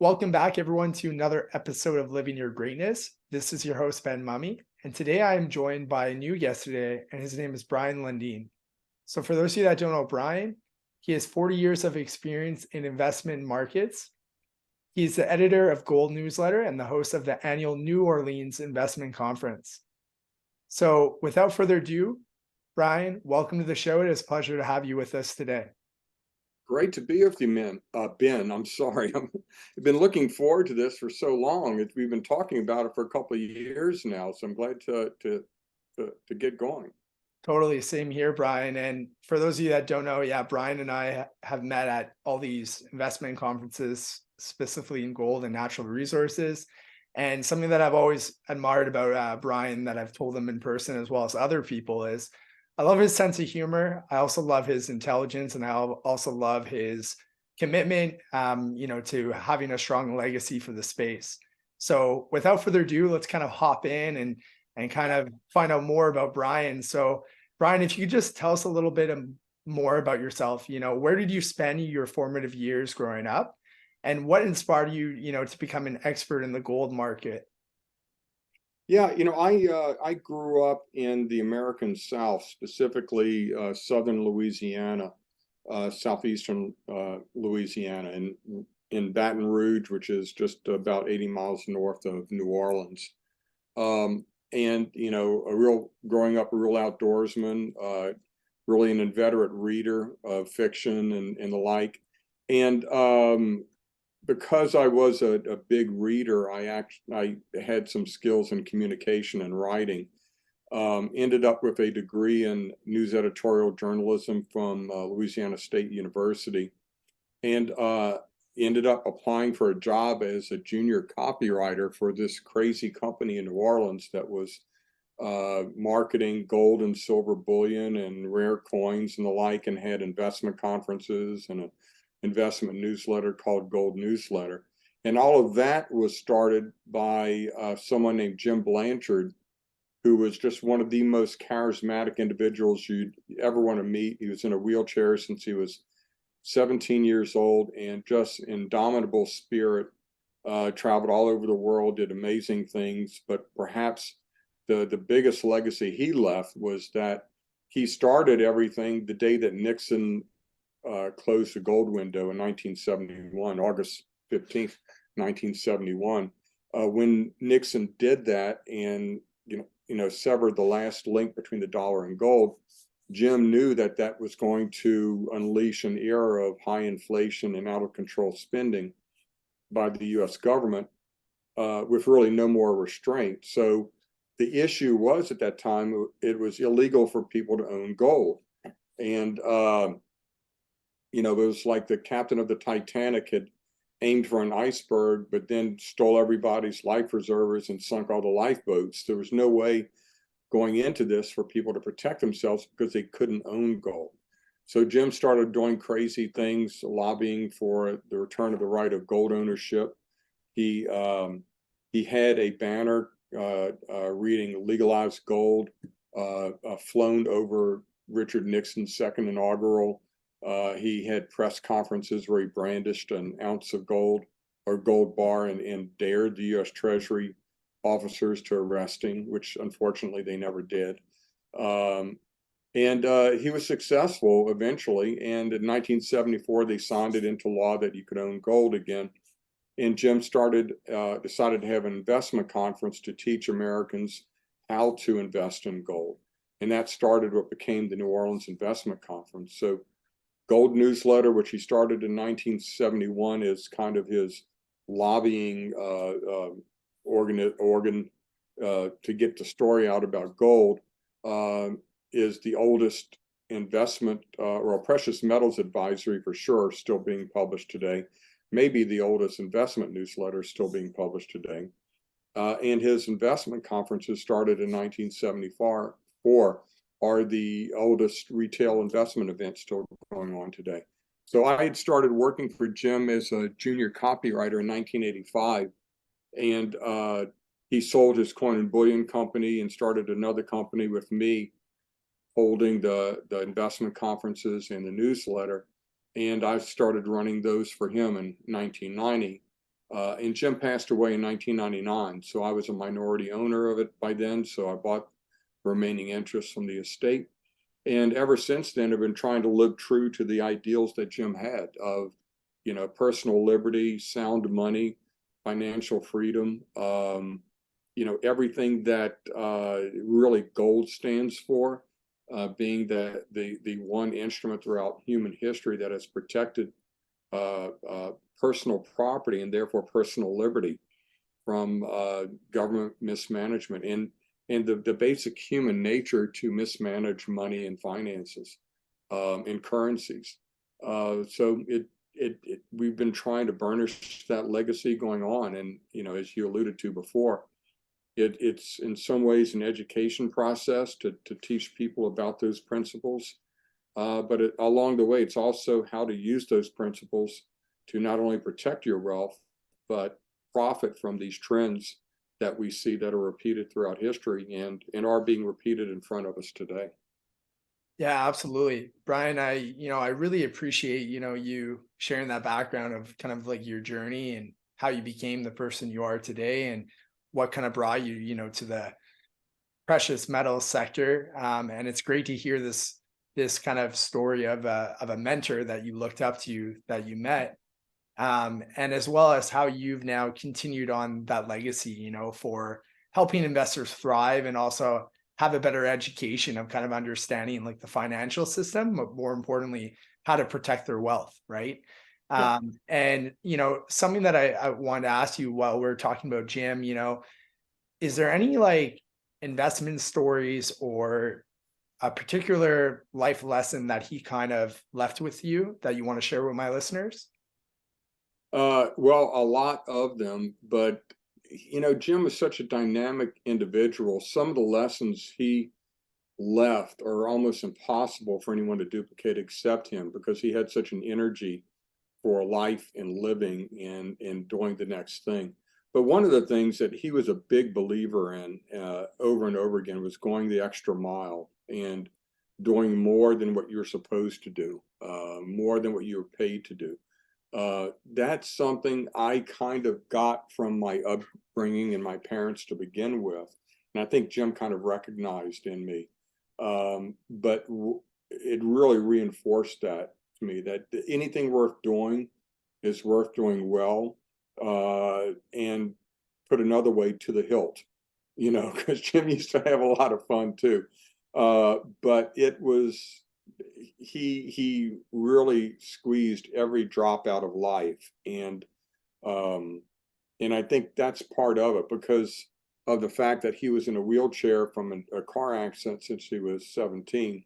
Welcome back, everyone, to another episode of Living Your Greatness. This is your host, Ben Mumme, and today I am joined by a new guest today, and his name is Brien Lundin. So for those of you that don't know Brien, he has 40 years of experience in investment markets. He's the editor of Gold Newsletter and the host of the annual New Orleans Investment Conference. So without further ado, Brien, welcome to the show. It is a pleasure to have you with us today. Great to be with you, Ben. I'm sorry. I've been looking forward to this for so long. We've been talking about it for a couple of years now, so I'm glad to get going. Totally, same here, Brien. And for those of you that don't know, Brien and I have met at all these investment conferences, specifically in gold and natural resources. And something that I've always admired about Brien, that I've told him in person as well as other people, is I love his sense of humor. I also love his intelligence, and I also love his commitment, to having a strong legacy for the space. So without further ado, let's kind of hop in and kind of find out more about Brien. So Brien, if you could just tell us a little bit more about yourself, where did you spend your formative years growing up, and what inspired you, to become an expert in the gold market? Yeah, I grew up in the American South, specifically southern Louisiana, southeastern Louisiana, and in Baton Rouge, which is just about 80 miles north of New Orleans. And growing up a real outdoorsman, really an inveterate reader of fiction and the like. And because I was a big reader, I had some skills in communication and writing. Ended up with a degree in news editorial journalism from Louisiana State University, and ended up applying for a job as a junior copywriter for this crazy company in New Orleans that was marketing gold and silver bullion and rare coins and the like, and had investment conferences and an investment newsletter called Gold Newsletter. And all of that was started by someone named Jim Blanchard, who was just one of the most charismatic individuals you'd ever want to meet. He was in a wheelchair since he was 17 years old, and just indomitable spirit, traveled all over the world, did amazing things. But perhaps the biggest legacy he left was that he started everything the day that Nixon closed the gold window in 1971, August 15th, 1971. When Nixon did that and severed the last link between the dollar and gold, Jim knew that that was going to unleash an era of high inflation and out of control spending by the U.S. government, with really no more restraint. So the issue was, at that time, it was illegal for people to own gold. And it was like the captain of the Titanic had aimed for an iceberg, but then stole everybody's life preservers and sunk all the lifeboats. There was no way going into this for people to protect themselves because they couldn't own gold. So Jim started doing crazy things, lobbying for the return of the right of gold ownership. He had a banner reading "Legalize Gold," flown over Richard Nixon's second inaugural. He had press conferences where he brandished an ounce of gold or gold bar and dared the U.S. Treasury officers to arrest him, which unfortunately they never did. And he was successful eventually. And in 1974, they signed it into law that you could own gold again. And Jim decided to have an investment conference to teach Americans how to invest in gold. And that started what became the New Orleans Investment Conference. So Gold Newsletter, which he started in 1971, is kind of his lobbying organ to get the story out about gold, is the oldest investment or precious metals advisory, for sure, still being published today. Maybe the oldest investment newsletter still being published today. And his investment conferences started in 1974, are the oldest retail investment events still going on today. So I had started working for Jim as a junior copywriter in 1985, and he sold his coin and bullion company and started another company with me, holding the investment conferences and the newsletter. And I started running those for him in 1990. And Jim passed away in 1999, so I was a minority owner of it by then, so I bought remaining interest from the estate. And ever since then, I've been trying to live true to the ideals that Jim had of, personal liberty, sound money, financial freedom, everything that really gold stands for, being the one instrument throughout human history that has protected personal property and therefore personal liberty from government mismanagement and the basic human nature to mismanage money and finances and currencies. So we've been trying to burnish that legacy going on, and as you alluded to before, it's in some ways an education process to teach people about those principles. But along the way, it's also how to use those principles to not only protect your wealth, but profit from these trends that we see that are repeated throughout history and are being repeated in front of us today. Yeah, absolutely. Brien, I really appreciate, you sharing that background of kind of like your journey and how you became the person you are today and what kind of brought you, to the precious metals sector. And it's great to hear this kind of story of a mentor that you looked up to, that you met. And as well as how you've now continued on that legacy, for helping investors thrive and also have a better education of kind of understanding like the financial system, but more importantly, how to protect their wealth, right? Yeah. And something that I wanted to ask you while we're talking about Jim, is there any like investment stories or a particular life lesson that he kind of left with you that you want to share with my listeners? Well, a lot of them, but Jim is such a dynamic individual. Some of the lessons he left are almost impossible for anyone to duplicate except him, because he had such an energy for life and living and doing the next thing. But one of the things that he was a big believer in over and over again was going the extra mile and doing more than what you're supposed to do, more than what you were paid to do. That's something I kind of got from my upbringing and my parents to begin with. And I think Jim kind of recognized in me. But it really reinforced that to me, that anything worth doing is worth doing well. And put another way, to the hilt, because Jim used to have a lot of fun too. But it was, he really squeezed every drop out of life, and I think that's part of it, because of the fact that he was in a wheelchair from a car accident since he was 17.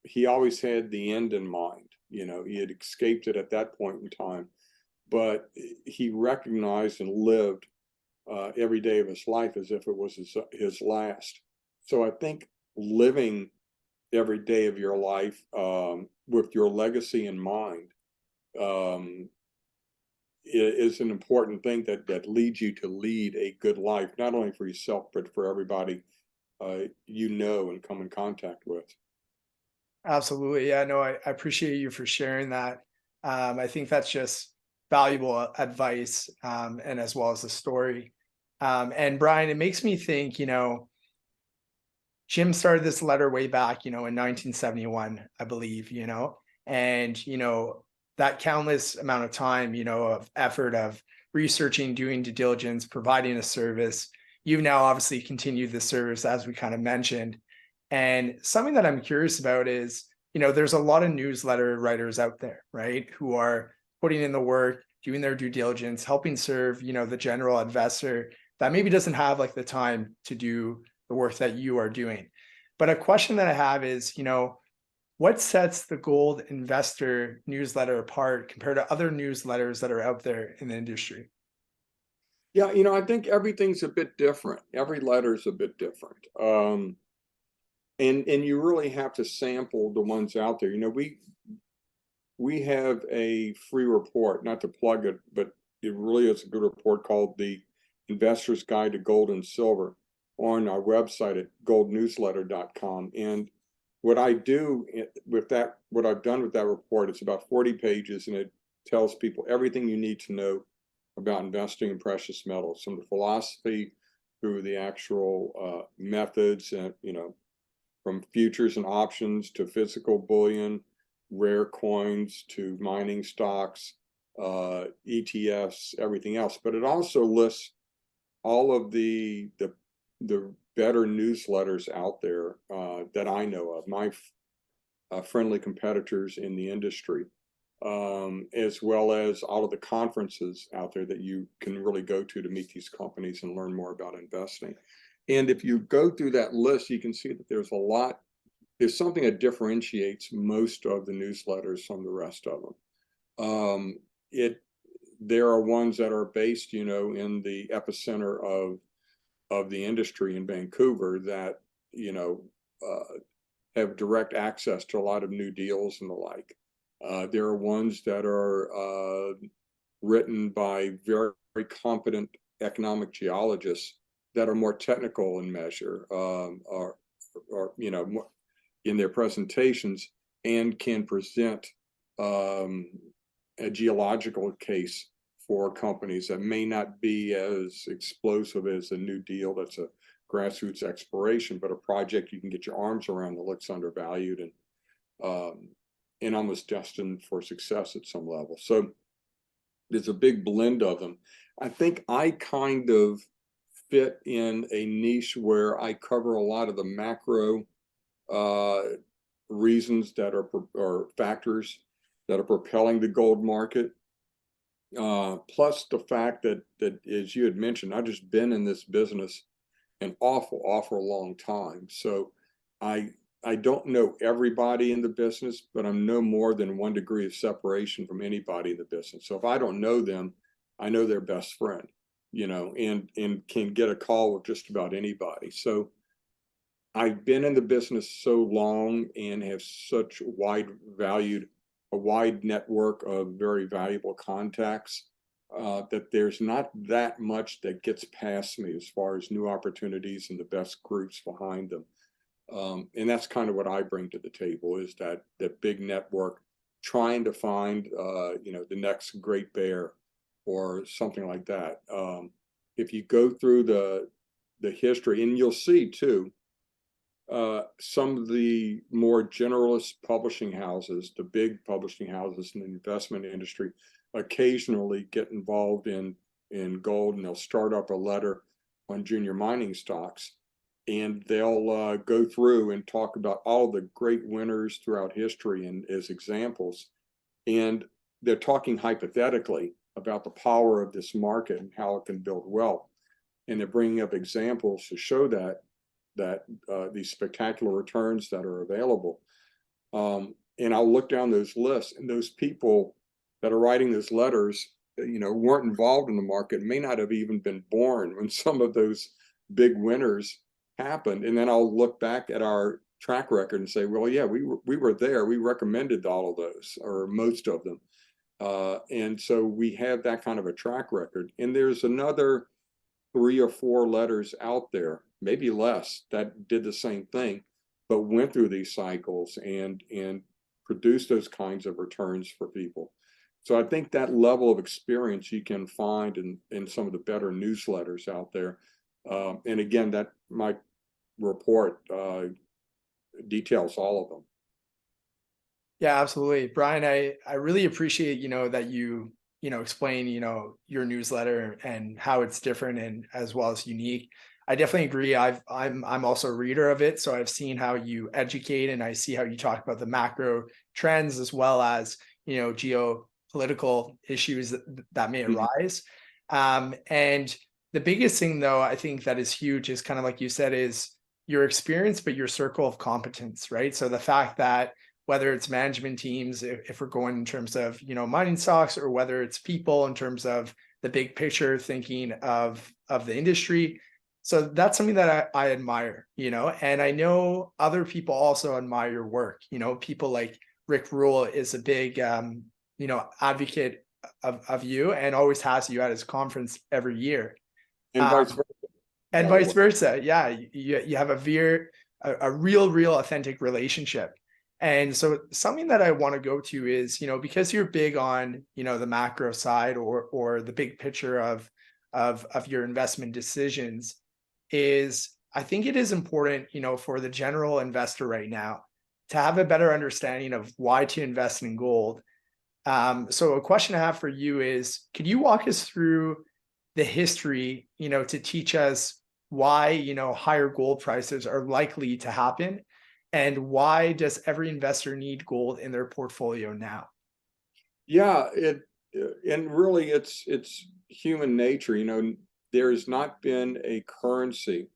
He always had the end in mind. He had escaped it at that point in time, but he recognized and lived every day of his life as if it was his last. So I think living every day of your life with your legacy in mind is an important thing that leads you to lead a good life, not only for yourself, but for everybody and come in contact with. Absolutely. Yeah, no, I appreciate you for sharing that. I think that's just valuable advice, and as well as the story. And Brien, it makes me think, Jim started this letter way back, in 1971, I believe, and, that countless amount of time, of effort of researching, doing due diligence, providing a service. You've now obviously continued the service, as we kind of mentioned. And something that I'm curious about is, there's a lot of newsletter writers out there, right, who are putting in the work, doing their due diligence, helping serve, the general investor that maybe doesn't have like the time to do the work that you are doing. But a question that I have is, what sets the Gold Investor newsletter apart compared to other newsletters that are out there in the industry? Yeah, I think everything's a bit different. Every letter is a bit different. And you really have to sample the ones out there. We have a free report, not to plug it, but it really is a good report called The Investor's Guide to Gold and Silver on our website at goldnewsletter.com. And what I do with what I've done with that report, it's about 40 pages, and it tells people everything you need to know about investing in precious metals, from the philosophy through the actual methods, and from futures and options to physical bullion, rare coins to mining stocks, ETFs, everything else. But it also lists all of the better newsletters out there that I know of, my friendly competitors in the industry, as well as all of the conferences out there that you can really go to meet these companies and learn more about investing. And if you go through that list, you can see that there's something that differentiates most of the newsletters from the rest of them. There are ones that are based, in the epicenter of the industry in Vancouver that, have direct access to a lot of new deals and the like. There are ones that are written by very, very competent economic geologists that are more technical in measure, or more in their presentations, and can present a geological case for companies that may not be as explosive as a new deal that's a grassroots exploration, but a project you can get your arms around that looks undervalued and almost destined for success at some level. So there's a big blend of them. I think I kind of fit in a niche where I cover a lot of the macro reasons that are factors that are propelling the gold market. Plus the fact that as you had mentioned, I've just been in this business an awful long time. So I don't know everybody in the business, but I'm no more than 1 degree of separation from anybody in the business. So if I don't know them, I know their best friend, and can get a call with just about anybody. So I've been in the business so long and have such a wide network of very valuable contacts that there's not that much that gets past me as far as new opportunities and the best groups behind them. And that's kind of what I bring to the table, is that big network, trying to find the next great bear or something like that. If you go through the history, and you'll see too, some of the more generalist publishing houses, the big publishing houses in the investment industry, occasionally get involved in gold, and they'll start up a letter on junior mining stocks, and they'll go through and talk about all the great winners throughout history and as examples. And they're talking hypothetically about the power of this market and how it can build wealth. And they're bringing up examples to show that these spectacular returns that are available. And I'll look down those lists, and those people that are writing those letters, weren't involved in the market, may not have even been born when some of those big winners happened. And then I'll look back at our track record and say, well, yeah, we were there. We recommended all of those, or most of them. And so we have that kind of a track record. And there's another 3 or 4 letters out there, maybe less, that did the same thing, but went through these cycles and produced those kinds of returns for people. So I think that level of experience you can find in some of the better newsletters out there. And again, that my report details all of them. Yeah, absolutely. Brien, I really appreciate, that you explain, your newsletter and how it's different and as well as unique. I definitely agree. I'm also a reader of it, so I've seen how you educate, and I see how you talk about the macro trends as well as, geopolitical issues that may arise. And the biggest thing, though, I think that is huge is kind of like you said, is your experience, but your circle of competence, right? So the fact that whether it's management teams, if we're going in terms of, mining stocks, or whether it's people in terms of the big picture thinking of the industry. So that's something that I admire, and I know other people also admire your work. People like Rick Rule is a big, advocate of you, and always has you at his conference every year. And vice versa. And vice versa. Yeah. You have a real authentic relationship. And so something that I want to go to is, because you're big on, the macro side or the big picture of your investment decisions, is I think it is important, for the general investor right now to have a better understanding of why to invest in gold. So a question I have for you is, could you walk us through the history, to teach us why, higher gold prices are likely to happen, and why does every investor need gold in their portfolio now? Yeah, and really it's human nature. There has not been a currency,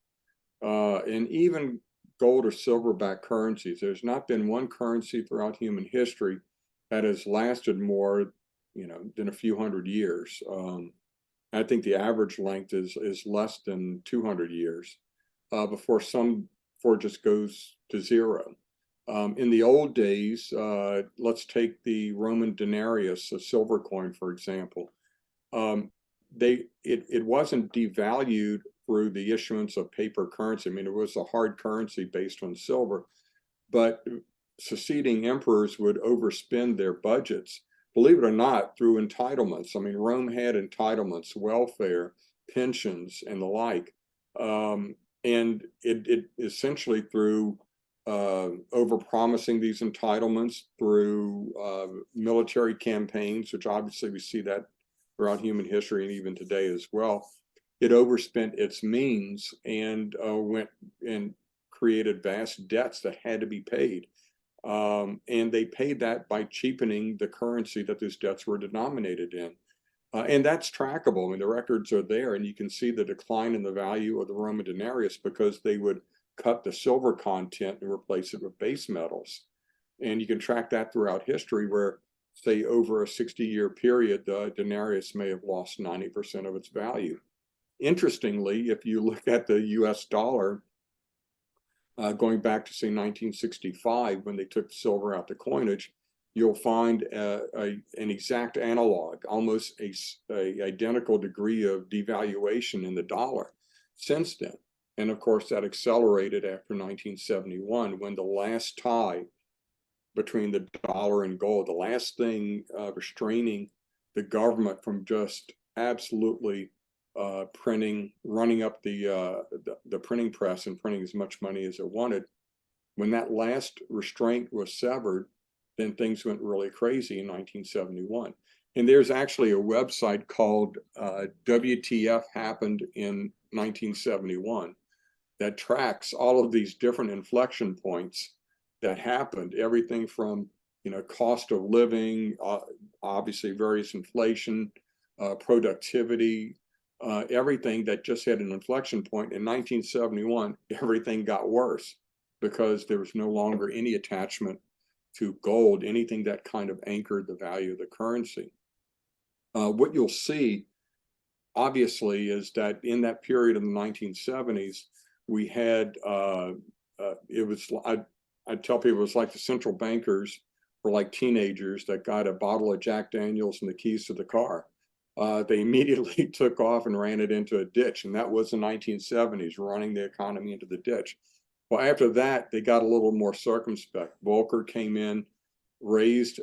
and even gold or silver-backed currencies. There's not been one currency throughout human history that has lasted more, than a few hundred years. I think the average length is less than 200 years before it just goes to zero. In the old days, let's take the Roman denarius, a silver coin, for example. Um, it wasn't devalued through the issuance of paper currency. I mean, it was a hard currency based on silver, but succeeding emperors would overspend their budgets, believe it or not, through entitlements. I mean, Rome had entitlements, welfare, pensions, and the like. And it essentially through overpromising these entitlements, through military campaigns, which obviously we see that throughout human history and even today as well. It overspent its means and went and created vast debts that had to be paid. And they paid that by cheapening the currency that those debts were denominated in. And that's trackable. I mean, the records are there, and you can see the decline in the value of the Roman denarius because they would cut the silver content and replace it with base metals. And you can track that throughout history where, say, over a 60-year period, the denarius may have lost 90% of its value. Interestingly, if you look at the US dollar, going back to, say, 1965, when they took silver out the coinage, you'll find an exact analog, almost a identical degree of devaluation in the dollar since then. And of course, that accelerated after 1971, when the last tie between the dollar and gold, the last thing restraining the government from just absolutely running up the printing press and printing as much money as it wanted. When that last restraint was severed, then things went really crazy in 1971. And there's actually a website called WTF Happened in 1971 that tracks all of these different inflection points that happened, everything from cost of living, obviously various inflation, productivity, everything that just had an inflection point. In 1971, everything got worse because there was no longer any attachment to gold, anything that kind of anchored the value of the currency. What you'll see, obviously, is that in that period in the 1970s, we had, I tell people it was like the central bankers were like teenagers that got a bottle of Jack Daniels and the keys to the car. They immediately took off and ran it into a ditch. And that was the 1970s, running the economy into the ditch. Well, after that, they got a little more circumspect. Volcker came in, raised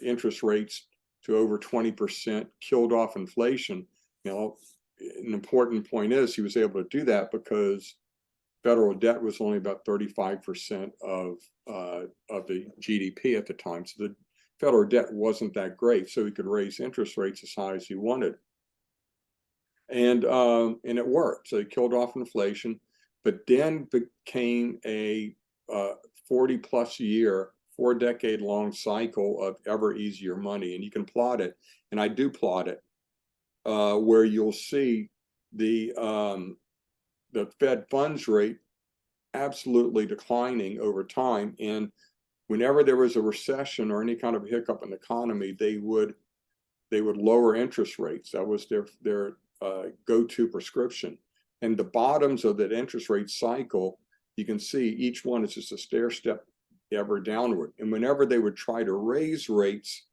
interest rates to over 20%, killed off inflation. An important point is he was able to do that because federal debt was only about 35% of the GDP at the time. So the federal debt wasn't that great, so he could raise interest rates as high as he wanted. And it worked. So he killed off inflation, but then became a 40-plus year, 4-decade-long cycle of ever easier money. And you can plot it, and I do plot it, where you'll see the Fed funds rate absolutely declining over time. And whenever there was a recession or any kind of hiccup in the economy, they would lower interest rates. That was their go-to prescription. And the bottoms of that interest rate cycle, you can see each one is just a stair step ever downward. And whenever they would try to raise rates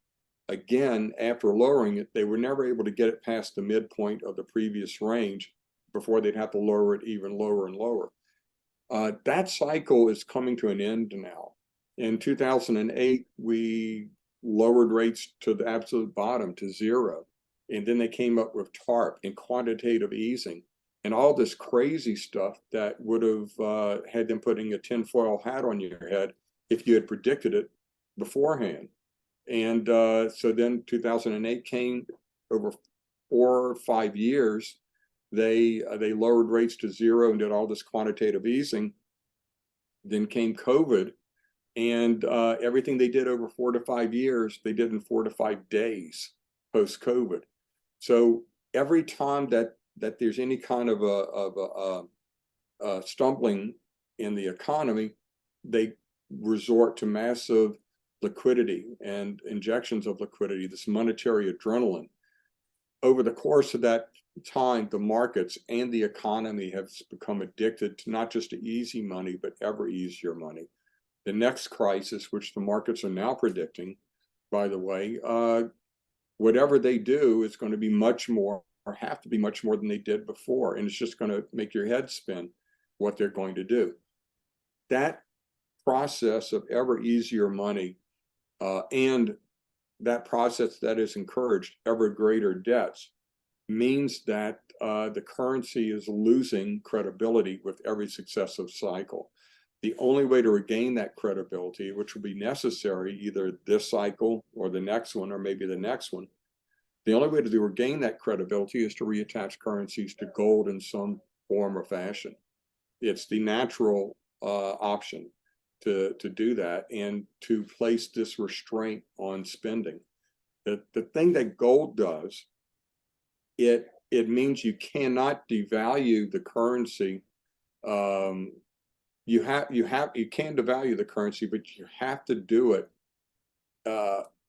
again after lowering it, they were never able to get it past the midpoint of the previous range before they'd have to lower it even lower and lower. That cycle is coming to an end now. In 2008, we lowered rates to the absolute bottom to zero. And then they came up with TARP and quantitative easing and all this crazy stuff that would have had them putting a tinfoil hat on your head if you had predicted it beforehand. And so then 2008 came. Over 4 or 5 years. They lowered rates to zero and did all this quantitative easing. Then came COVID, and everything they did over 4 to 5 years, they did in 4 to 5 days post COVID. So every time that there's any kind of a stumbling in the economy, they resort to massive liquidity and injections of liquidity, this monetary adrenaline. Over the course of that time, the markets and the economy have become addicted to not just to easy money, but ever easier money. The next crisis, which the markets are now predicting, by the way, whatever they do is going to be much more, or have to be much more than they did before. And it's just going to make your head spin what they're going to do. That process of ever easier money and that process that is encouraged ever greater debts means that the currency is losing credibility with every successive cycle. The only way to regain that credibility, which will be necessary either this cycle or the next one, or maybe the next one, the only way to regain that credibility is to reattach currencies to gold in some form or fashion. It's the natural option to do that and to place this restraint on spending. The thing that gold does, it means you cannot devalue the currency. You can devalue the currency, but you have to do it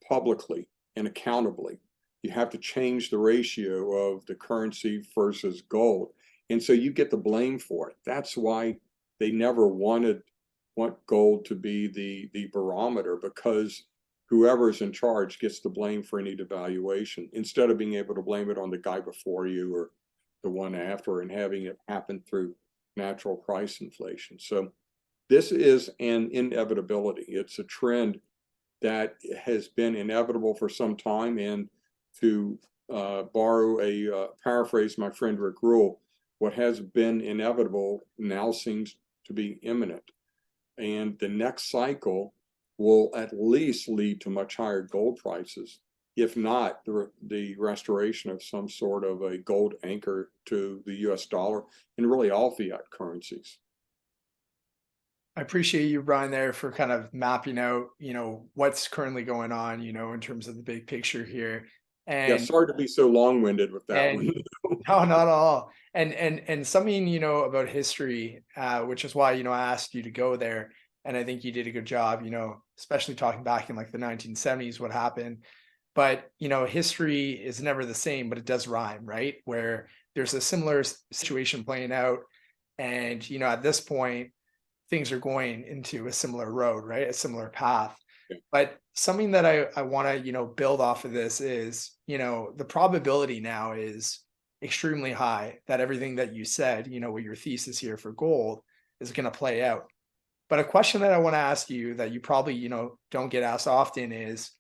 publicly and accountably. You have to change the ratio of the currency versus gold, and so you get the blame for it. That's why they never want gold to be the barometer, because whoever's in charge gets the blame for any devaluation instead of being able to blame it on the guy before you or the one after and having it happen through natural price inflation. So this is an inevitability. It's a trend that has been inevitable for some time. And to paraphrase my friend Rick Rule, what has been inevitable now seems to be imminent. And the next cycle will at least lead to much higher gold prices, if not the restoration of some sort of a gold anchor to the US dollar and really all fiat currencies. I appreciate you, Brien, there for kind of mapping out, what's currently going on, in terms of the big picture here. Yeah, And sorry to be so long-winded with that one. no, not at all. And something, about history, which is why, I asked you to go there. And I think you did a good job, especially talking back in like the 1970s, what happened. But, history is never the same, but it does rhyme, right? Where there's a similar situation playing out. And, at this point, things are going into a similar road, right? A similar path. Yeah. But something that I want to, build off of this is, the probability now is extremely high that everything that you said, with your thesis here for gold is going to play out. But a question that I want to ask you that you probably, don't get asked often is,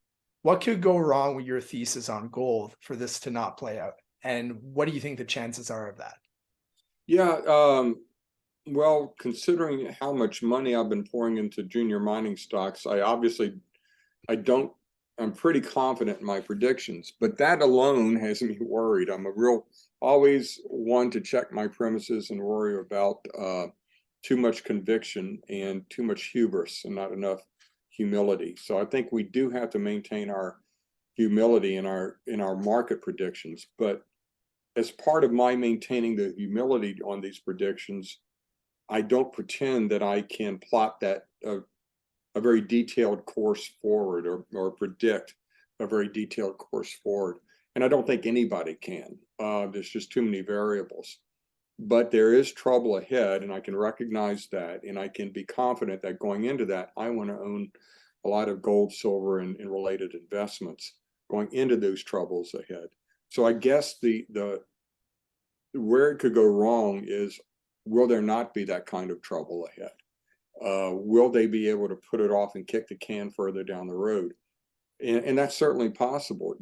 what could go wrong with your thesis on gold for this to not play out? And what do you think the chances are of that? Yeah, well, considering how much money I've been pouring into junior mining stocks, I'm pretty confident in my predictions, but that alone has me worried. I'm always one to check my premises and worry about too much conviction and too much hubris and not enough humility. So I think we do have to maintain our humility in our market predictions. But as part of my maintaining the humility on these predictions, I don't pretend that I can plot that a very detailed course forward or predict a very detailed course forward. And I don't think anybody can. There's just too many variables. But there is trouble ahead, and I can recognize that, and I can be confident that going into that, I want to own a lot of gold, silver, and related investments going into those troubles ahead. So I guess the where it could go wrong is, will there not be that kind of trouble ahead? Will they be able to put it off and kick the can further down the road? And that's certainly possible.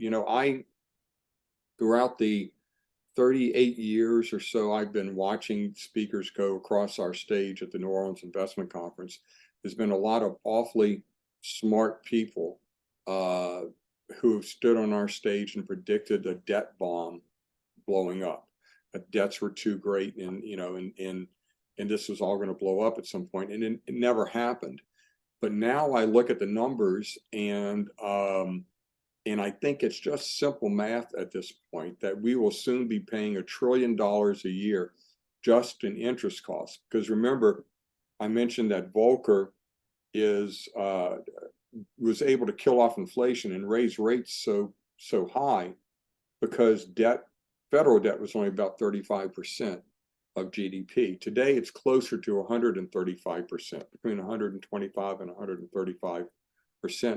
Throughout the 38 years or so I've been watching speakers go across our stage at the New Orleans Investment Conference, there's been a lot of awfully smart people who have stood on our stage and predicted a debt bomb blowing up. Debts were too great, and this was all going to blow up at some point, and it never happened. But now I look at the numbers, and I think it's just simple math at this point that we will soon be paying $1 trillion a year just in interest costs. Because remember, I mentioned that Volcker was able to kill off inflation and raise rates so high because federal debt was only about 35% of GDP. Today, it's closer to 135%, between 125 and 135%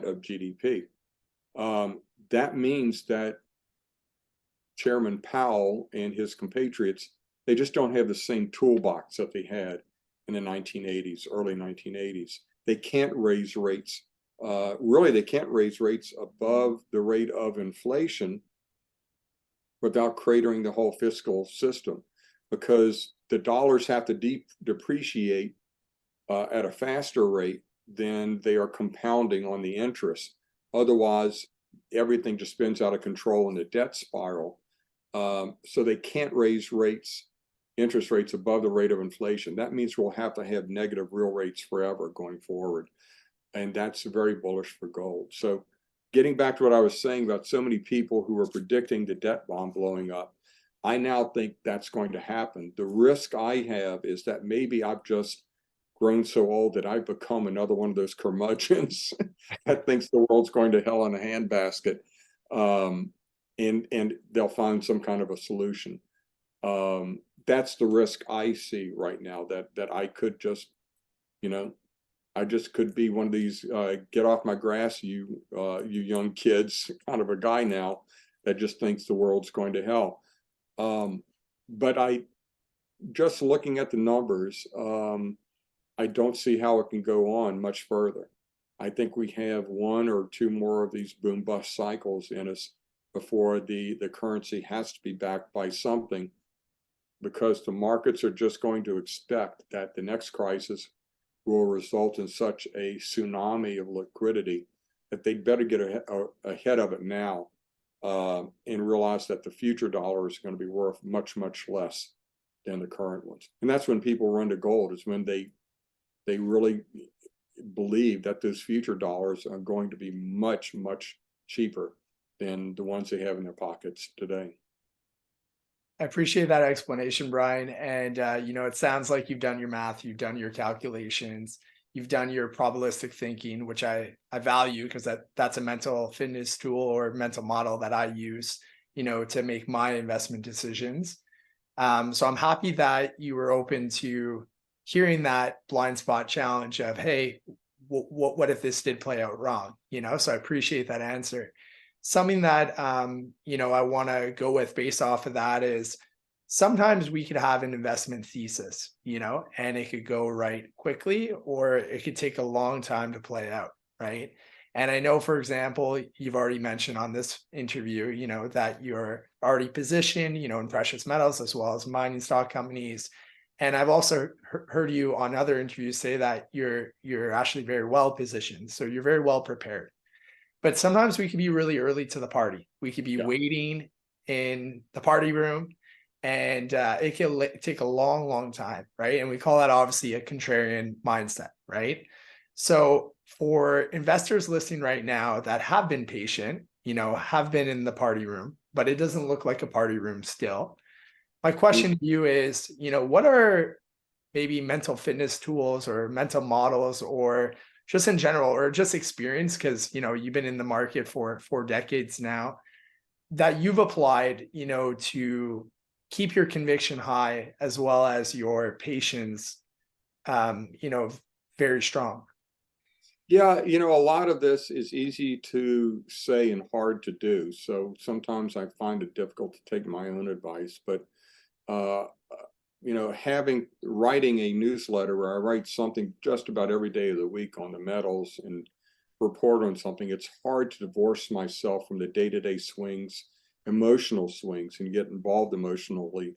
of GDP. That means that Chairman Powell and his compatriots, they just don't have the same toolbox that they had in the 1980s, early 1980s. They can't raise rates. Really, they can't raise rates above the rate of inflation without cratering the whole fiscal system, because the dollars have to depreciate at a faster rate than they are compounding on the interest. Otherwise, everything just spins out of control in the debt spiral. So they can't raise interest rates above the rate of inflation. That means we'll have to have negative real rates forever going forward. And that's very bullish for gold. So getting back to what I was saying about so many people who are predicting the debt bomb blowing up, I now think that's going to happen. The risk I have is that maybe I've just grown so old that I've become another one of those curmudgeons that thinks the world's going to hell in a handbasket, and they'll find some kind of a solution. That's the risk I see right now, that I could just, I just could be one of these get off my grass, you young kids kind of a guy now that just thinks the world's going to hell. But just looking at the numbers, I don't see how it can go on much further. I think we have one or two more of these boom bust cycles in us before the currency has to be backed by something, because the markets are just going to expect that the next crisis will result in such a tsunami of liquidity that they'd better get ahead of it now, and realize that the future dollar is going to be worth much, much less than the current ones. And that's when people run to gold, is when they really believe that those future dollars are going to be much, much cheaper than the ones they have in their pockets today. I appreciate that explanation, Brien. And, it sounds like you've done your math, you've done your calculations, you've done your probabilistic thinking, which I value, because that's a mental fitness tool or mental model that I use, to make my investment decisions. So I'm happy that you were open to hearing that blind spot challenge of, hey, what if this did play out wrong? So I appreciate that answer. Something that, I want to go with based off of that is sometimes we could have an investment thesis, and it could go right quickly, or it could take a long time to play out, right? And I know, for example, you've already mentioned on this interview, that you're already positioned, in precious metals as well as mining stock companies. And I've also heard you on other interviews say that you're actually very well positioned. So you're very well prepared. But sometimes we can be really early to the party. We could be waiting in the party room, and it can take a long, long time, right? And we call that obviously a contrarian mindset, right? So for investors listening right now that have been patient, have been in the party room, but it doesn't look like a party room still. My question to you is, what are maybe mental fitness tools or mental models, or just in general, or just experience, because, you've been in the market for 4 decades now, that you've applied, to keep your conviction high as well as your patience, very strong? Yeah, a lot of this is easy to say and hard to do. So sometimes I find it difficult to take my own advice, but writing a newsletter where I write something just about every day of the week on the metals and report on something, it's hard to divorce myself from the day-to-day swings, emotional swings, and get involved emotionally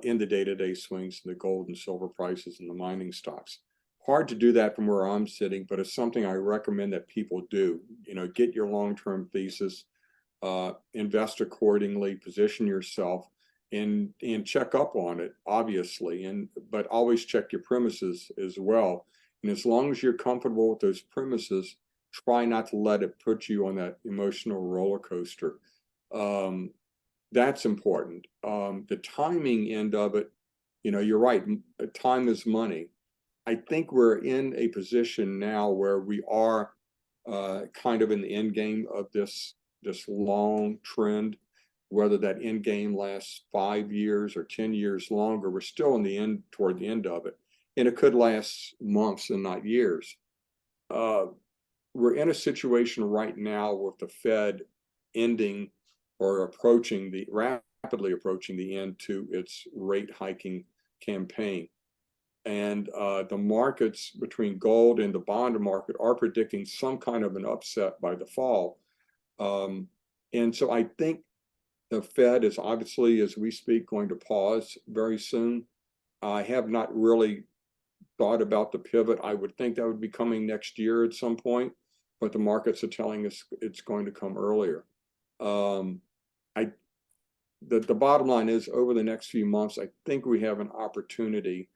in the day-to-day swings in the gold and silver prices and the mining stocks. Hard to do that from where I'm sitting, but it's something I recommend that people do. Get your long-term thesis, invest accordingly, position yourself, and check up on it, obviously, but always check your premises as well. And as long as you're comfortable with those premises, try not to let it put you on that emotional roller coaster. That's important. The timing end of it, you're right. Time is money. I think we're in a position now where we are kind of in the end game of this long trend. Whether that end game lasts 5 years or 10 years longer, we're still toward the end of it, and it could last months and not years. We're in a situation right now with the Fed ending or rapidly approaching the end to its rate hiking campaign. And the markets between gold and the bond market are predicting some kind of an upset by the fall. And so I think the Fed is obviously, as we speak, going to pause very soon. I have not really thought about the pivot. I would think that would be coming next year at some point, but the markets are telling us it's going to come earlier. The bottom line is, over the next few months, I think we have an opportunity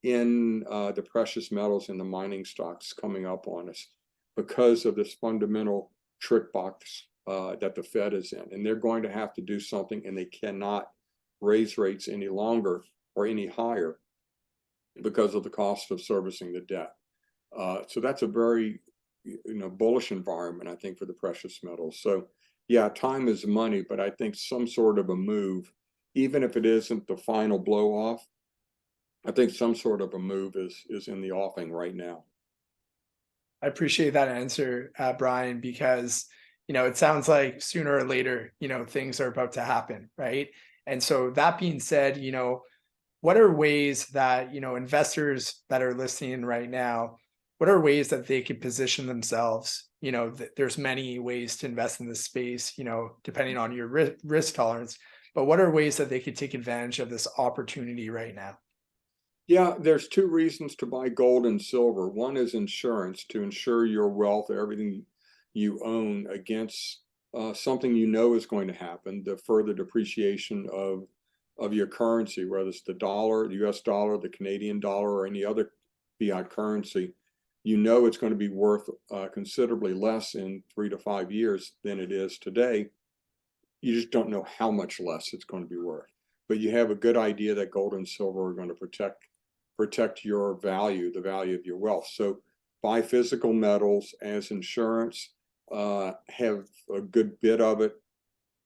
in the precious metals and the mining stocks coming up on us because of this fundamental trick box that the Fed is in. And they're going to have to do something, and they cannot raise rates any longer or any higher because of the cost of servicing the debt. So that's a very bullish environment, I think, for the precious metals. So yeah, time is money, but I think some sort of a move, even if it isn't the final blow off, I think some sort of a move is in the offing right now. I appreciate that answer, Brien, because it sounds like sooner or later, things are about to happen, right? And so that being said, what are ways that, investors that are listening right now, what are ways that they could position themselves? There's many ways to invest in this space, depending on your risk tolerance, but what are ways that they could take advantage of this opportunity right now? Yeah, there's two reasons to buy gold and silver. One is insurance, to insure your wealth, everything you own, against something is going to happen, the further depreciation of your currency, whether it's the dollar, the US dollar, the Canadian dollar, or any other fiat currency. It's going to be worth considerably less in 3 to 5 years than it is today. You just don't know how much less it's going to be worth. But you have a good idea that gold and silver are going to protect your value, the value of your wealth. So buy physical metals as insurance, have a good bit of it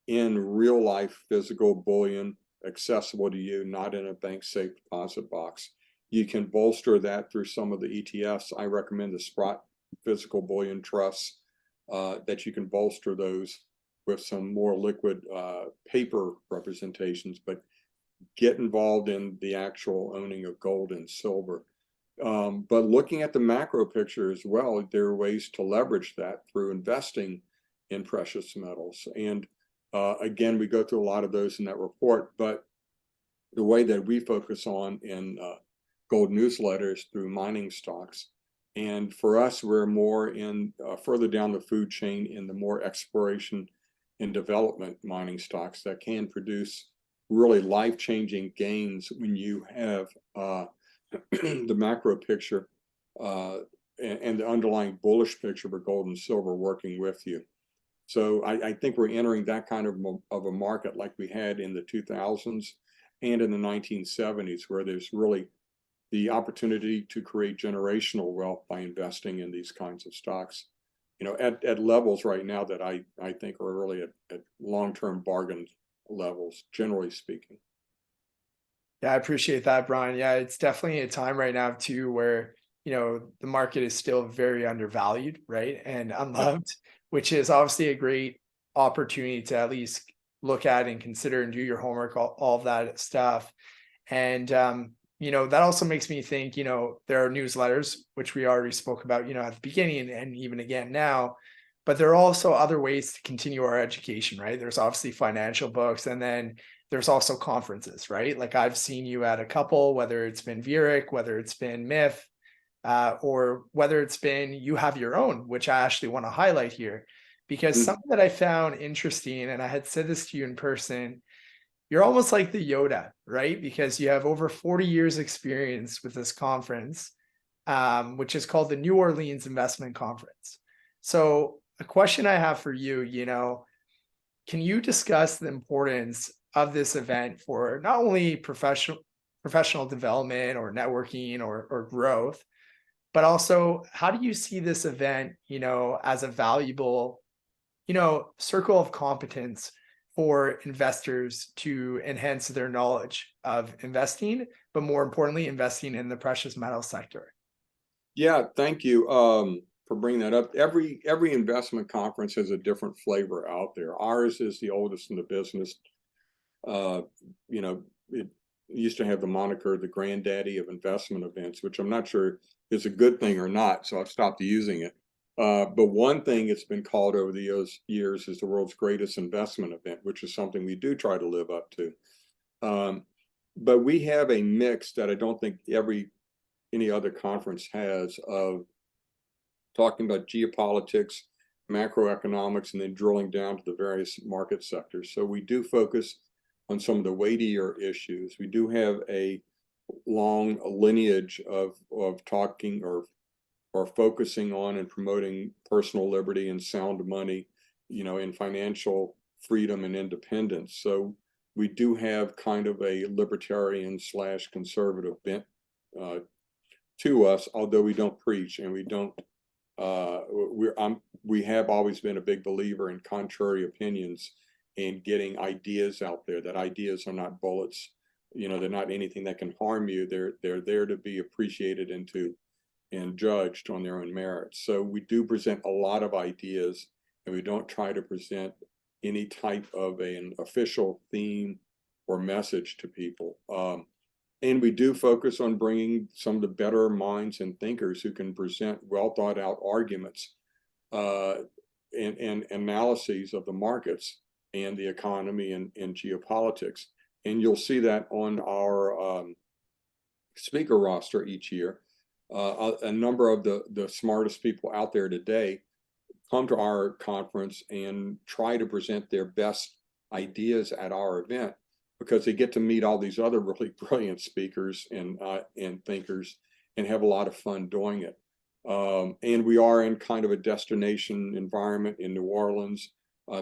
in real life physical bullion, accessible to you, not in a bank safe deposit box. You can bolster that through some of the ETFs. I recommend the Sprott physical bullion trusts, that you can bolster those with some more liquid paper representations, but get involved in the actual owning of gold and silver. But looking at the macro picture as well, there are ways to leverage that through investing in precious metals. And again, we go through a lot of those in that report, but the way that we focus on in gold newsletters through mining stocks. And for us, we're more in further down the food chain in the more exploration and development mining stocks that can produce really life-changing gains when you have the macro picture and the underlying bullish picture for gold and silver working with you. So I think we're entering that kind of a market like we had in the 2000s and in the 1970s, where there's really the opportunity to create generational wealth by investing in these kinds of stocks, at levels right now that I think are really at long-term bargain levels, generally speaking. Yeah, I appreciate that, Brien. Yeah, it's definitely a time right now too where, the market is still very undervalued, right? And unloved, which is obviously a great opportunity to at least look at and consider and do your homework, all of that stuff. And that also makes me think, there are newsletters, which we already spoke about, at the beginning and even again now, but there are also other ways to continue our education, right? There's obviously financial books, and then there's also conferences, right? Like I've seen you at a couple, whether it's been Vuric, whether it's been MIF, or whether it's been you have your own, which I actually want to highlight here, because something that I found interesting, and I had said this to you in person, you're almost like the Yoda, right? Because you have over 40 years experience with this conference, which is called the New Orleans Investment Conference. So a question I have for you, can you discuss the importance of this event for not only professional development or networking or growth, but also how do you see this event, as a valuable, circle of competence for investors to enhance their knowledge of investing, but more importantly, investing in the precious metal sector? Yeah, thank you for bringing that up. Every investment conference has a different flavor out there. Ours is the oldest in the business. It used to have the moniker the granddaddy of investment events, which I'm not sure is a good thing or not, so I've stopped using it. But one thing it's been called over the years is the world's greatest investment event, which is something we do try to live up to. But we have a mix that I don't think any other conference has, of talking about geopolitics, macroeconomics, and then drilling down to the various market sectors. So we do focus on some of the weightier issues. We do have a long lineage of talking or focusing on and promoting personal liberty and sound money, in financial freedom and independence. So we do have kind of a libertarian / conservative bent to us, although we don't preach and we don't. We have always been a big believer in contrary opinions and getting ideas out there. That ideas are not bullets. They're not anything that can harm you. They're there to be appreciated and judged on their own merits. So we do present a lot of ideas, and we don't try to present any type of an official theme or message to people. And we do focus on bringing some of the better minds and thinkers who can present well thought out arguments and analyses of the markets and the economy and geopolitics. And you'll see that on our speaker roster each year. A number of the smartest people out there today come to our conference and try to present their best ideas at our event, because they get to meet all these other really brilliant speakers and thinkers and have a lot of fun doing it. And we are in kind of a destination environment in New Orleans.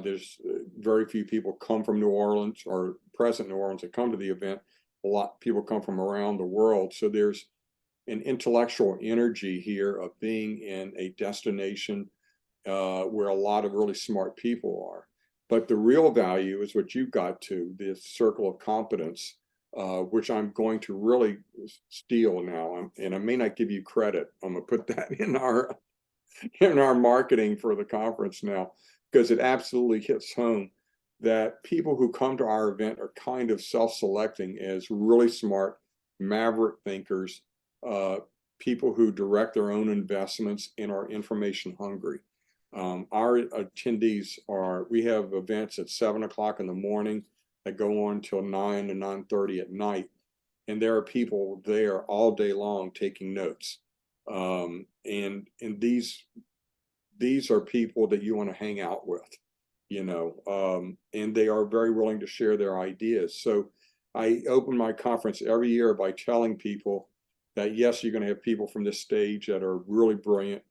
There's very few people come from New Orleans or present New Orleans that come to the event. A lot of people come from around the world. So there's an intellectual energy here of being in a destination where a lot of really smart people are. But the real value is what you've got to, this circle of competence, which I'm going to really steal now. And I may not give you credit. I'm going to put that in our marketing for the conference now, because it absolutely hits home that people who come to our event are kind of self-selecting as really smart, maverick thinkers, people who direct their own investments and are information hungry. Our attendees we have events at 7 o'clock in the morning that go on till 9 to 9:30 at night. And there are people there all day long taking notes. And these are people that you want to hang out with, and they are very willing to share their ideas. So I open my conference every year by telling people that, yes, you're going to have people from this stage that are really brilliant.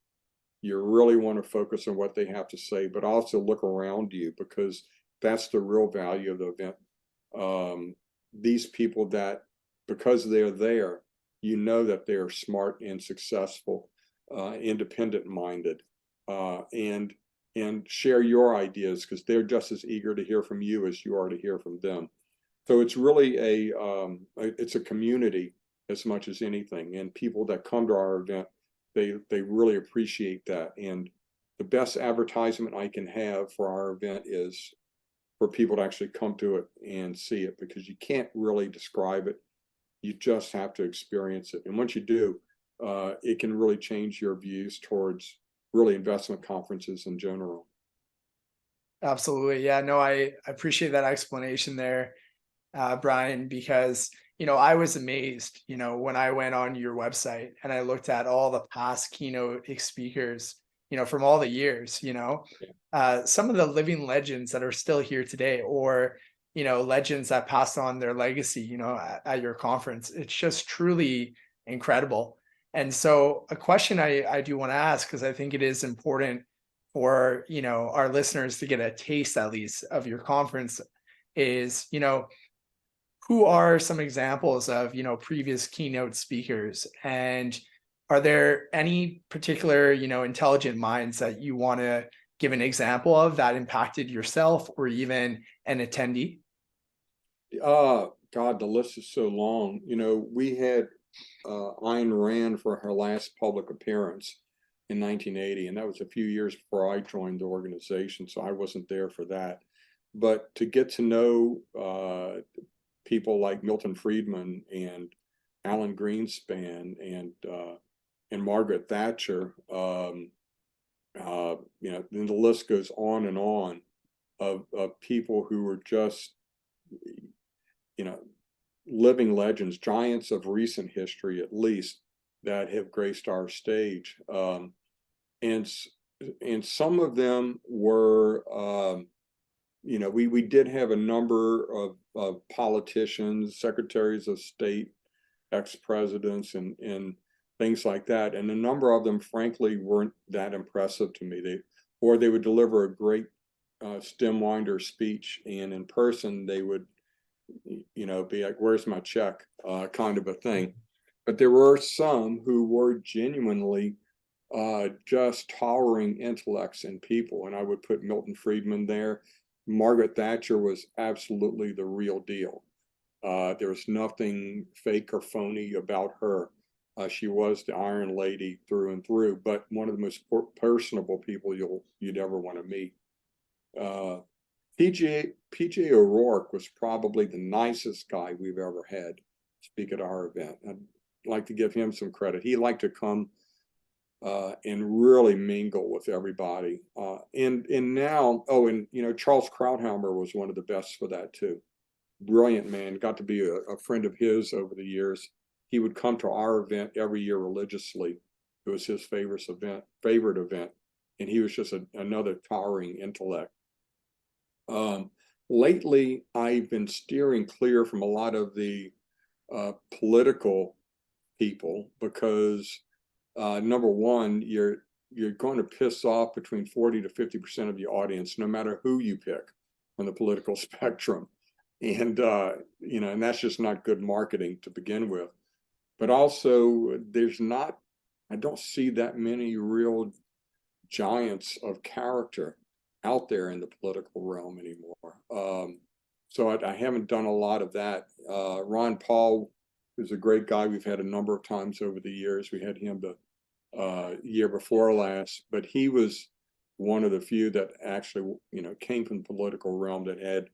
You really want to focus on what they have to say, but also look around you, because that's the real value of the event. These people that, because they're there, that they're smart and successful, independent minded, and share your ideas, because they're just as eager to hear from you as you are to hear from them. So it's really it's a community as much as anything, and people that come to our event, they really appreciate that. And the best advertisement I can have for our event is for people to actually come to it and see it, because you can't really describe it You just have to experience it. And once you do, it can really change your views towards really investment conferences in general. Absolutely. Yeah, no, I appreciate that explanation there, Brien, because, I was amazed, when I went on your website and I looked at all the past keynote speakers, from all the years, some of the living legends that are still here today, or, legends that passed on their legacy, at your conference. It's just truly incredible. And so a question I do want to ask, because I think it is important for, our listeners to get a taste at least of your conference, is, who are some examples of, previous keynote speakers? And are there any particular, intelligent minds that you want to give an example of that impacted yourself or even an attendee? God, the list is so long. We had Ayn Rand for her last public appearance in 1980, and that was a few years before I joined the organization, so I wasn't there for that. But to get to know people like Milton Friedman and Alan Greenspan and Margaret Thatcher, then the list goes on and on of people who were just, living legends, giants of recent history, at least, that have graced our stage. And some of them were, we did have a number of politicians, secretaries of state, ex-presidents, and things like that. And a number of them, frankly, weren't that impressive to me. They would deliver a great stem winder speech, and in person they would, be like, "Where's my check?" Kind of a thing. But there were some who were genuinely just towering intellects and people, and I would put Milton Friedman there. Margaret Thatcher was absolutely the real deal. There was nothing fake or phony about her. She was the Iron Lady through and through, but one of the most personable people you'd ever want to meet. PJ O'Rourke was probably the nicest guy we've ever had speak at our event. I'd like to give him some credit. He liked to come and really mingle with everybody. And now, Charles Krauthammer was one of the best for that too. Brilliant man, got to be a friend of his over the years. He would come to our event every year religiously. It was his favorite event, and he was just another towering intellect. Lately, I've been steering clear from a lot of the political people because number one, you're going to piss off between 40 to 50% of the audience, no matter who you pick on the political spectrum. And and that's just not good marketing to begin with. But also, I don't see that many real giants of character out there in the political realm anymore. So I haven't done a lot of that. Ron Paul is a great guy. We've had a number of times over the years. We had him the year before last, but he was one of the few that actually, came from the political realm that had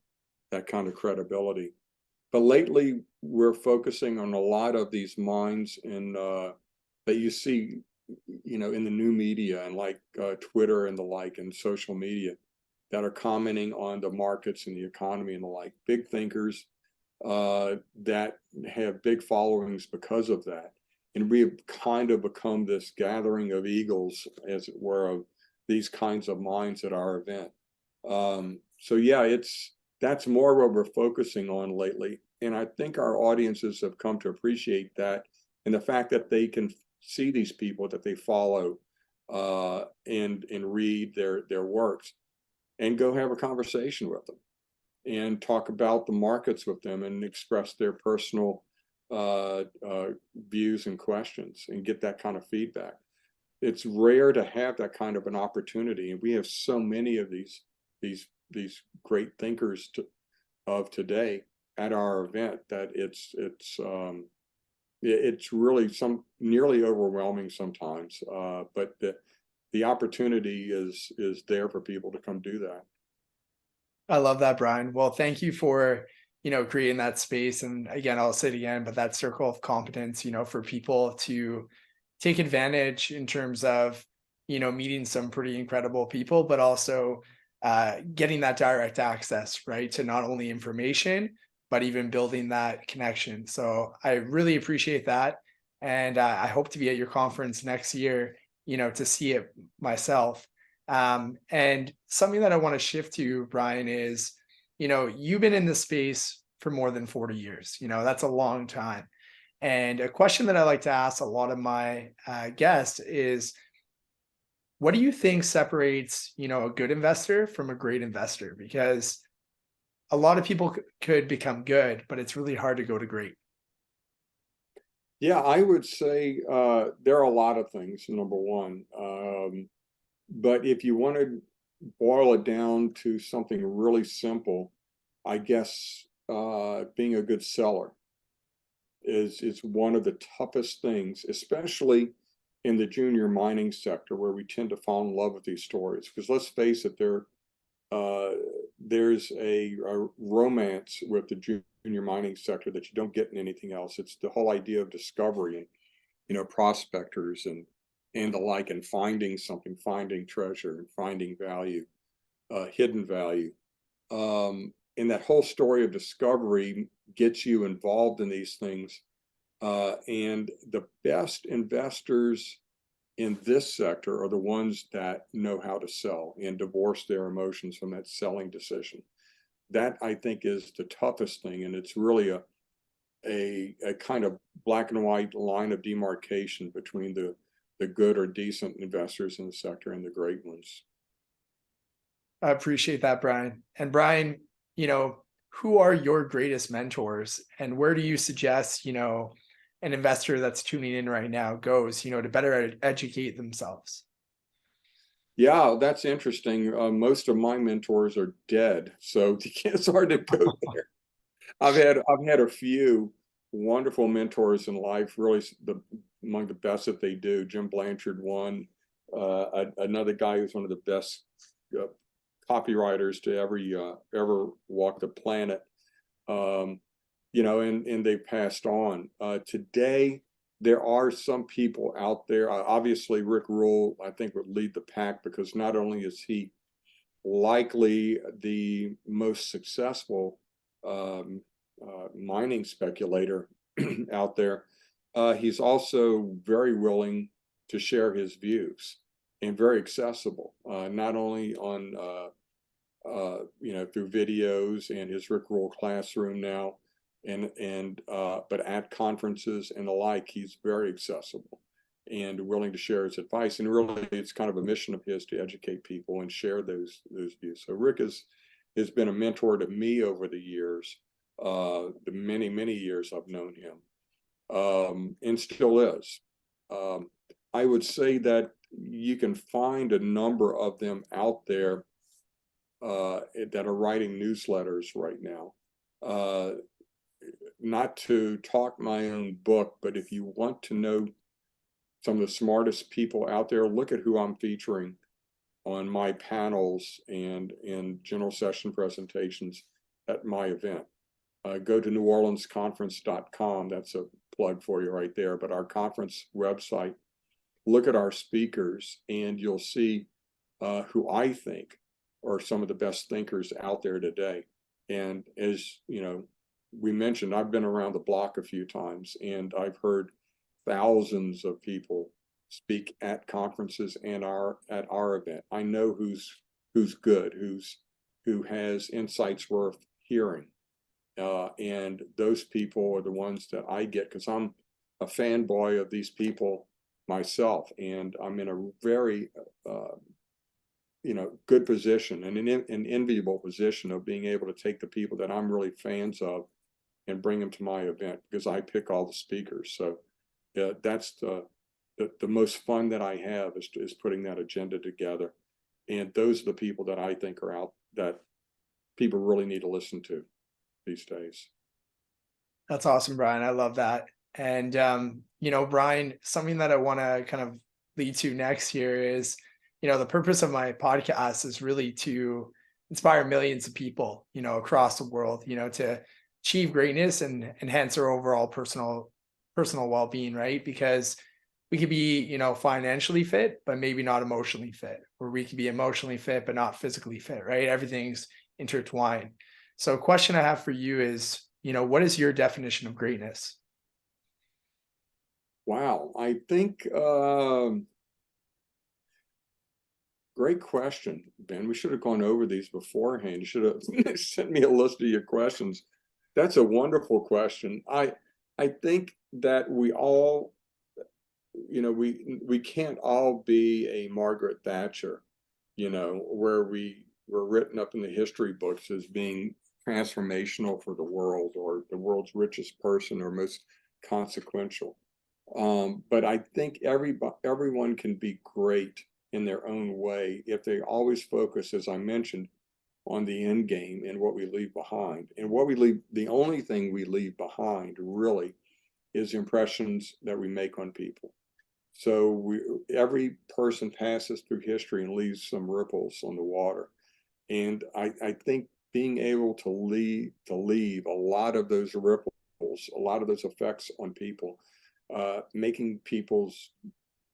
that kind of credibility. But lately, we're focusing on a lot of these minds that you see, in the new media and like Twitter and the like, and social media, that are commenting on the markets and the economy and the like. Big thinkers that have big followings because of that. And we have kind of become this gathering of eagles, as it were, of these kinds of minds at our event. So yeah, that's more what we're focusing on lately. And I think our audiences have come to appreciate that, and the fact that they can see these people that they follow and read their works and go have a conversation with them and talk about the markets with them and express their personal views and questions and get that kind of feedback. It's rare to have that kind of an opportunity, and we have so many of these great thinkers of today at our event that it's really nearly overwhelming sometimes. But the opportunity is there for people to come do that. I love that, Brien. Well, thank you for creating that space. And again, I'll say it again, but that circle of competence, for people to take advantage in terms of, meeting some pretty incredible people, but also getting that direct access, right, to not only information, but even building that connection. So I really appreciate that. And I hope to be at your conference next year, to see it myself. And something that I want to shift to, Brien, is, you've been in this space for more than 40 years. That's a long time. And a question that I like to ask a lot of my guests is, what do you think separates, a good investor from a great investor? Because a lot of people could become good, but it's really hard to go to great. Yeah, I would say there are a lot of things, number one. But if you want to boil it down to something really simple, I guess being a good seller is one of the toughest things, especially in the junior mining sector, where we tend to fall in love with these stories. Because let's face it, there's a romance with the junior mining sector that you don't get in anything else. It's the whole idea of discovery and prospectors and the like, and finding something, finding treasure, and finding value, hidden value. And that whole story of discovery gets you involved in these things. And the best investors in this sector are the ones that know how to sell and divorce their emotions from that selling decision. That, I think, is the toughest thing. And it's really a kind of black and white line of demarcation between the good or decent investors in the sector and the great ones. I appreciate that, Brien. And Brien, who are your greatest mentors, and where do you suggest, an investor that's tuning in right now goes, to better educate themselves? Yeah, that's interesting. Most of my mentors are dead, so it's hard to go there. I've had a few wonderful mentors in life, really among the best that they do. Jim Blanchard, one, another guy who's one of the best copywriters to ever walk the planet. And they passed on. Today, there are some people out there. Obviously, Rick Rule, I think, would lead the pack, because not only is he likely the most successful mining speculator out there, he's also very willing to share his views and very accessible, not only on through videos and his Rick Rule classroom now, but at conferences and the like. He's very accessible and willing to share his advice. And really, it's kind of a mission of his to educate people and share those views. So Rick has been a mentor to me over the years, the many years I've known him, and still is. I would say that you can find a number of them out there that are writing newsletters right now. Not to talk my own book, but if you want to know some of the smartest people out there, look at who I'm featuring on my panels and in general session presentations at my event. Go to neworleansconference.com. That's a plug for you right there. But our conference website, look at our speakers, and you'll see who I think are some of the best thinkers out there today. And as we mentioned, I've been around the block a few times, and I've heard thousands of people speak at conferences and at our event. I know who's good, who has insights worth hearing, and those people are the ones that I get, because I'm a fanboy of these people myself, and I'm in a very good position, and an enviable position of being able to take the people that I'm really fans of and bring them to my event, because I pick all the speakers. So that's the most fun that I have is putting that agenda together. And those are the people that I think are out that people really need to listen to these days. That's awesome, Brien. I love that. And, Brien, something that I want to kind of lead to next here is, the purpose of my podcast is really to inspire millions of people, across the world, to achieve greatness and enhance our overall personal well-being, right? Because we could be, financially fit, but maybe not emotionally fit, or we could be emotionally fit, but not physically fit, right? Everything's intertwined. So a question I have for you is, what is your definition of greatness? Wow, I think great question, Ben. We should have gone over these beforehand. You should have sent me a list of your questions. That's a wonderful question. I think that we all, we can't all be a Margaret Thatcher, where we were written up in the history books as being transformational for the world, or the world's richest person, or most consequential. But I think everyone can be great in their own way if they always focus, as I mentioned, on the end game and what we leave behind. And what we leave, the only thing we leave behind really is impressions that we make on people. So every person passes through history and leaves some ripples on the water. And I think being able to leave a lot of those ripples, a lot of those effects on people, making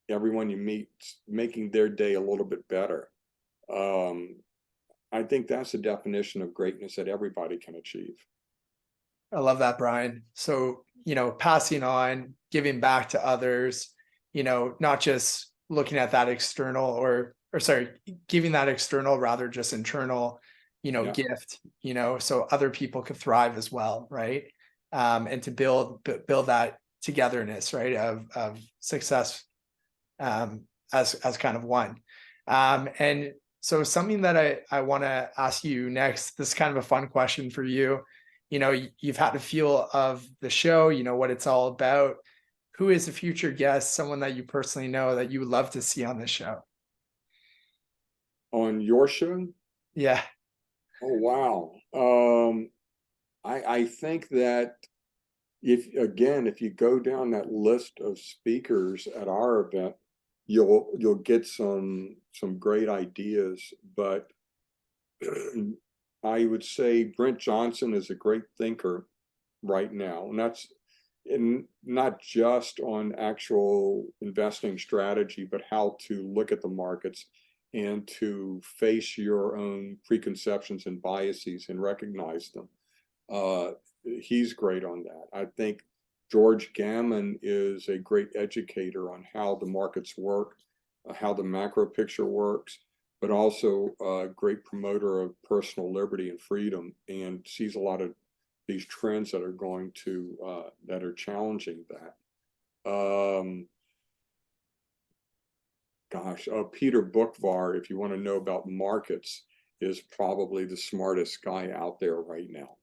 everyone you meet, making their day a little bit better. I think that's the definition of greatness that everybody can achieve. I love that, Brien. So, passing on, giving back to others, not just looking at that external or sorry, giving that external, rather just internal, Yeah. gift, so other people could thrive as well, right? And to build that togetherness, right, of success, as kind of one. And so something that I want to ask you next, this is kind of a fun question for you. You've had a feel of the show, what it's all about. Who is a future guest, someone that you personally know that you would love to see on the show? On your show? Yeah. Oh, wow. I think that if you go down that list of speakers at our event, you'll get some great ideas. But I would say Brent Johnson is a great thinker right now, and that's not just on actual investing strategy, but how to look at the markets and to face your own preconceptions and biases and recognize them. He's great on that. I think George Gammon is a great educator on how the markets work, how the macro picture works, but also a great promoter of personal liberty and freedom, and sees a lot of these trends that are going to that are challenging that. Peter Bookvar, if you want to know about markets, is probably the smartest guy out there right now.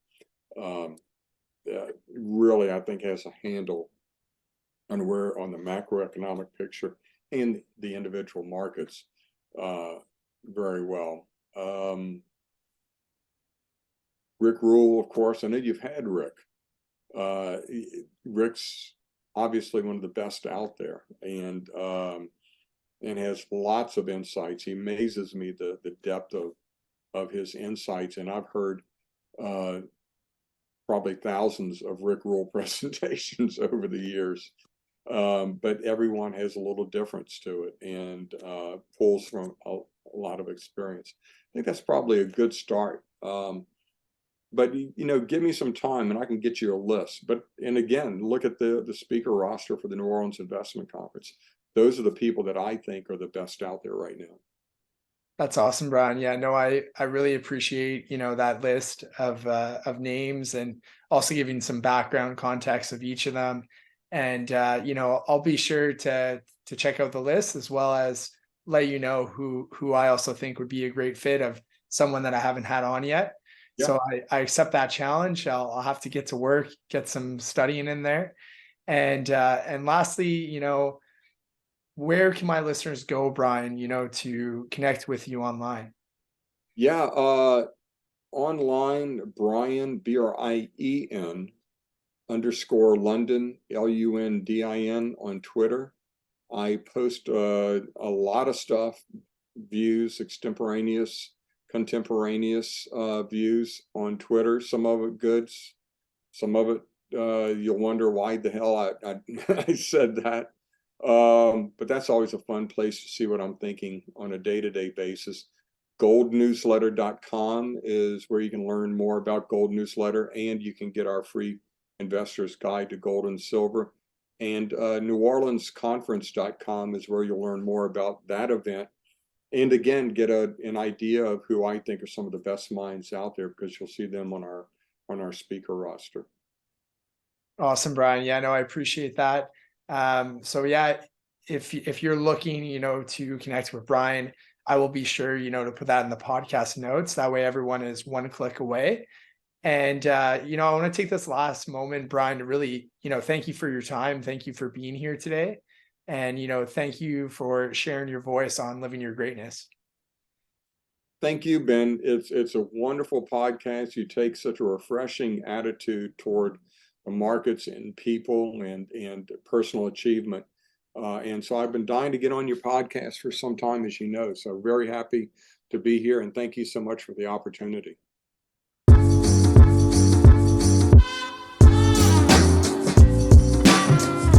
Really, I think has a handle on the macroeconomic picture and the individual markets very well. Rick Rule, of course. I know you've had Rick. Rick's obviously one of the best out there, and has lots of insights. He amazes me the depth of his insights, and I've heard probably thousands of Rick Rule presentations over the years. But everyone has a little difference to it, and pulls from a lot of experience. I think that's probably a good start. But give me some time and I can get you a list. And again, look at the speaker roster for the New Orleans Investment Conference. Those are the people that I think are the best out there right now. That's awesome, Brien. Yeah, no, I really appreciate, that list of names, and also giving some background context of each of them. And I'll be sure to check out the list, as well as let you know who I also think would be a great fit, of someone that I haven't had on yet. Yeah. So I accept that challenge. I'll have to get to work, get some studying in there. And lastly, where can my listeners go, Brien, to connect with you online? Yeah, online, Brien, Brien _Lundin, Lundin on Twitter. I post a lot of stuff, views, contemporaneous views on Twitter. Some of it good, Some of it, you'll wonder why the hell I said that. But that's always a fun place to see what I'm thinking on a day-to-day basis. Goldnewsletter.com is where you can learn more about Gold Newsletter, and you can get our free Investor's Guide to Gold and Silver. And NewOrleansConference.com is where you'll learn more about that event. And again, get an idea of who I think are some of the best minds out there, because you'll see them on our speaker roster. Awesome, Brien. Yeah, no, I appreciate that. So yeah, if you're looking, to connect with Brien, I will be sure, to put that in the podcast notes. That way everyone is one click away. And, I want to take this last moment, Brien, to really, thank you for your time. Thank you for being here today. And, thank you for sharing your voice on living your greatness. Thank you, Ben. It's a wonderful podcast. You take such a refreshing attitude toward the markets and people and personal achievement. And so I've been dying to get on your podcast for some time, as you know. So very happy to be here, and thank you so much for the opportunity.